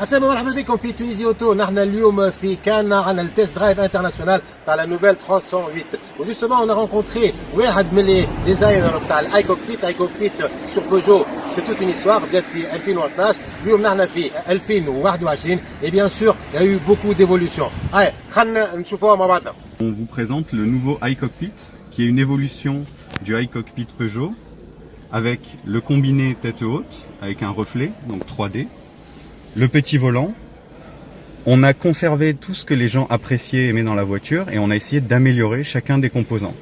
عسلامة مرحبا بكم في تونيزي اوتو. نحن اليوم في كان عن التست درايف انترناسيونال تاع لا نوفيل 308 وجوستومون on a rencontré واحد من لي ديزاينر تاع الاي كوكبيت. اي كوكبيت سور بوجو سي توت اون هيستوار بدات في 2012. اليوم نحن في 2021 et bien sûr il y a eu beaucoup d'évolution. هاي خلينا نشوفوها مع بعضنا. On vous présente le nouveau iCockpit qui est une évolution du iCockpit Peugeot avec le combiné tête haute avec un reflet, donc 3D, le petit volant. On a conservé tout ce que les gens appréciaient et aimaient dans la voiture et on a essayé d'améliorer chacun des composants.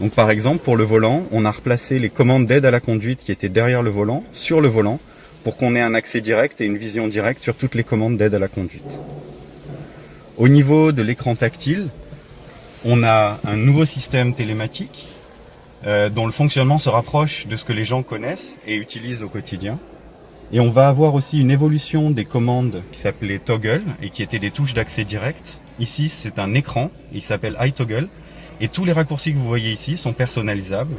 Donc par exemple pour le volant, on a replacé les commandes d'aide à la conduite qui étaient derrière le volant sur le volant pour qu'on ait un accès direct et une vision directe sur toutes les commandes d'aide à la conduite. Au niveau de l'écran tactile, on a un nouveau système télématique dont le fonctionnement se rapproche de ce que les gens connaissent et utilisent au quotidien. Et on va avoir aussi une évolution des commandes qui s'appelait Toggle et qui étaient des touches d'accès direct. Ici, c'est un écran, il s'appelle iToggle. Et tous les raccourcis que vous voyez ici sont personnalisables.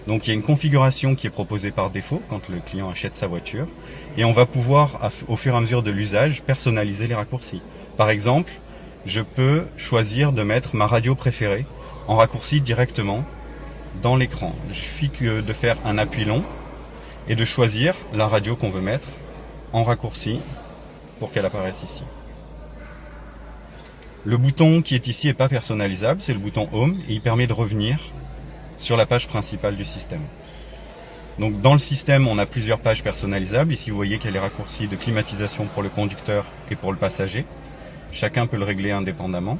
Donc il y a une configuration qui est proposée par défaut quand le client achète sa voiture. Et on va pouvoir, au fur et à mesure de l'usage, personnaliser les raccourcis. Par exemple, je peux choisir de mettre ma radio préférée en raccourci directement dans l'écran. Il suffit que de faire un appui long et de choisir la radio qu'on veut mettre en raccourci pour qu'elle apparaisse ici. Le bouton qui est ici n'est pas personnalisable, c'est le bouton Home et il permet de revenir sur la page principale du système. Donc dans le système, on a plusieurs pages personnalisables. Ici, vous voyez qu'il y a les raccourcis de climatisation pour le conducteur et pour le passager. Chacun peut le régler indépendamment.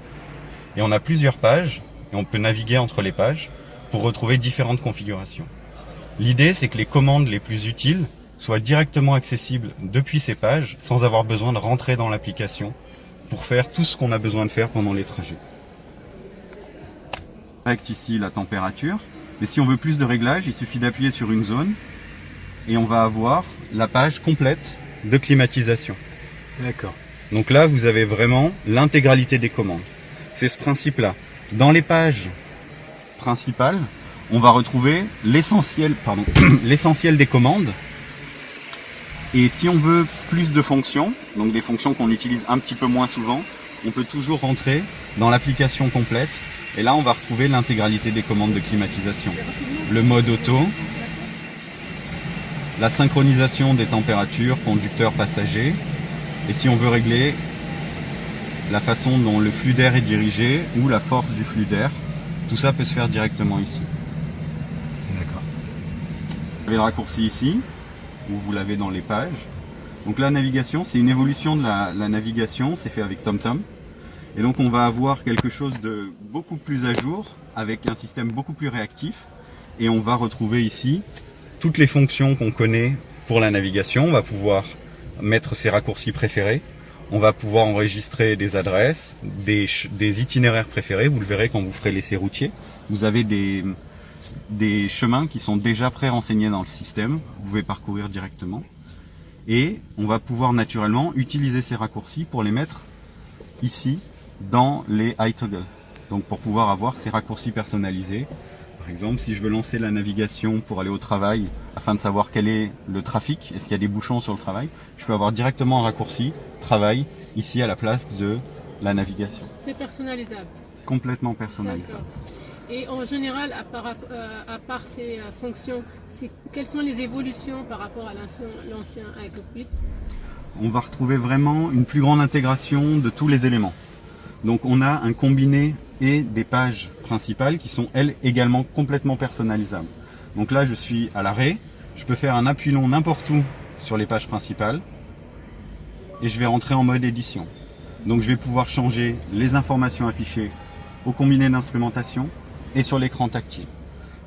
Et on a plusieurs pages et on peut naviguer entre les pages pour retrouver différentes configurations. L'idée, c'est que les commandes les plus utiles soient directement accessibles depuis ces pages sans avoir besoin de rentrer dans l'application pour faire tout ce qu'on a besoin de faire pendant les trajets. Avec ici la température. Mais si on veut plus de réglages, il suffit d'appuyer sur une zone et on va avoir la page complète de climatisation. D'accord. Donc là, vous avez vraiment l'intégralité des commandes. C'est ce principe-là. Dans les pages principales, on va retrouver l'essentiel des commandes. Et si on veut plus de fonctions, donc des fonctions qu'on utilise un petit peu moins souvent, on peut toujours rentrer dans l'application complète. Et là, on va retrouver l'intégralité des commandes de climatisation. Le mode auto, la synchronisation des températures, conducteur, passager. Et si on veut régler la façon dont le flux d'air est dirigé ou la force du flux d'air, tout ça peut se faire directement ici. D'accord. Vous avez le raccourci ici, où vous l'avez dans les pages. Donc la navigation, c'est une évolution de la navigation, c'est fait avec TomTom. Et donc on va avoir quelque chose de beaucoup plus à jour, avec un système beaucoup plus réactif. Et on va retrouver ici toutes les fonctions qu'on connaît pour la navigation. On va pouvoir mettre ses raccourcis préférés. On va pouvoir enregistrer des adresses, des itinéraires préférés. Vous le verrez quand vous ferez l'essai routier. Vous avez des chemins qui sont déjà pré-renseignés dans le système. Vous pouvez parcourir directement. Et on va pouvoir naturellement utiliser ces raccourcis pour les mettre ici dans les iToggle. Donc pour pouvoir avoir ces raccourcis personnalisés. Par exemple, si je veux lancer la navigation pour aller au travail afin de savoir quel est le trafic, est-ce qu'il y a des bouchons sur le travail, je peux avoir directement un raccourci travail ici à la place de la navigation. C'est personnalisable. Complètement personnalisable. Et en général, à part ces fonctions, quelles sont les évolutions par rapport à l'ancien iCockpit? On va retrouver vraiment une plus grande intégration de tous les éléments. Donc on a un combiné et des pages principales qui sont elles également complètement personnalisables. Donc là je suis à l'arrêt, je peux faire un appui long n'importe où sur les pages principales et je vais rentrer en mode édition. Donc je vais pouvoir changer les informations affichées au combiné d'instrumentation et sur l'écran tactile.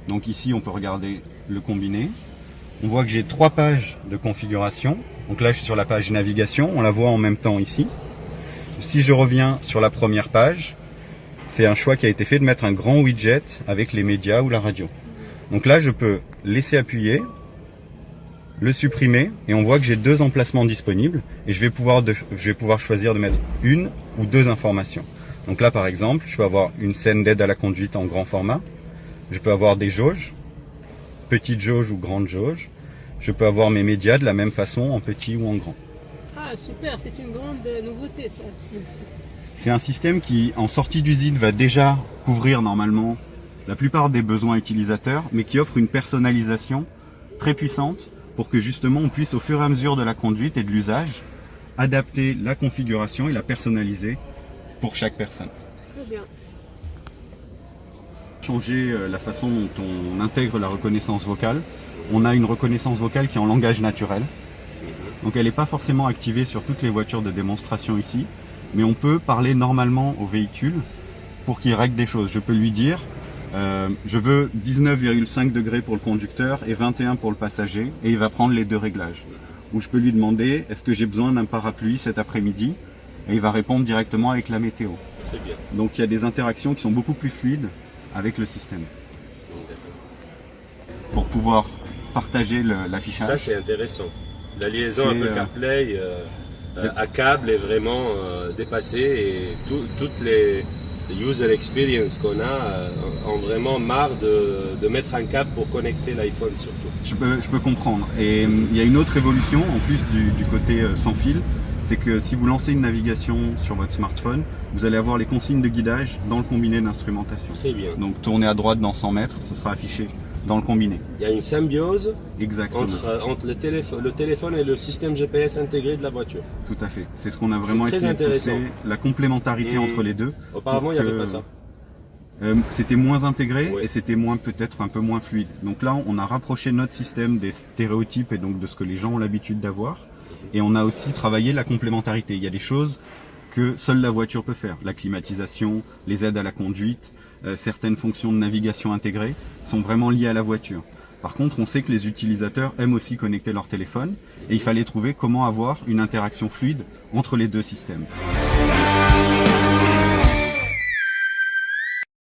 Donc ici on peut regarder le combiné. On voit que j'ai 3 pages de configuration. Donc là je suis sur la page navigation, on la voit en même temps ici. Si je reviens sur la première page, c'est un choix qui a été fait de mettre un grand widget avec les médias ou la radio. Donc là, je peux laisser appuyer, le supprimer et on voit que j'ai 2 emplacements disponibles et je vais pouvoir choisir de mettre une ou 2 informations. Donc là, par exemple, je peux avoir une scène d'aide à la conduite en grand format. Je peux avoir des jauges, petite jauge ou grande jauge. Je peux avoir mes médias de la même façon en petit ou en grand. Ah, Ah, super, c'est une grande nouveauté, ça. C'est un système qui, en sortie d'usine, va déjà couvrir normalement la plupart des besoins utilisateurs, mais qui offre une personnalisation très puissante pour que justement on puisse, au fur et à mesure de la conduite et de l'usage, adapter la configuration et la personnaliser pour chaque personne. Très bien. Changer la façon dont on intègre la reconnaissance vocale. On a une reconnaissance vocale qui est en langage naturel. Donc elle n'est pas forcément activée sur toutes les voitures de démonstration ici, mais on peut parler normalement au véhicule pour qu'il règle des choses. Je peux lui dire, je veux 19,5 degrés pour le conducteur et 21 pour le passager, et il va prendre les deux réglages. Ou je peux lui demander, est-ce que j'ai besoin d'un parapluie cet après-midi? Et il va répondre directement avec la météo. Très bien. Donc il y a des interactions qui sont beaucoup plus fluides avec le système. Pour pouvoir partager l'affichage. Ça, c'est intéressant. La liaison Apple CarPlay à câble est vraiment dépassée et toutes les user experience qu'on a ont vraiment marre de mettre un câble pour connecter l'iPhone surtout. Je peux comprendre. Et il y a une autre évolution en plus du côté sans fil, c'est que si vous lancez une navigation sur votre smartphone, vous allez avoir les consignes de guidage dans le combiné d'instrumentation. Très bien. Donc tournez à droite dans 100 mètres, ce sera affiché dans le combiné. Il y a une symbiose Exactement. entre le téléphone et le système GPS intégré de la voiture. Tout à fait. C'est ce qu'on a vraiment très essayé de intéressant. pousser, la complémentarité entre les deux. Auparavant, il n'y avait pas ça. C'était moins intégré Oui. et c'était peut-être un peu moins fluide. Donc là, on a rapproché notre système des stéréotypes et donc de ce que les gens ont l'habitude d'avoir. Et on a aussi travaillé la complémentarité. Il y a des choses que seule la voiture peut faire. La climatisation, les aides à la conduite, certaines fonctions de navigation intégrées sont vraiment liées à la voiture. Par contre, on sait que les utilisateurs aiment aussi connecter leur téléphone et il fallait trouver comment avoir une interaction fluide entre les deux systèmes.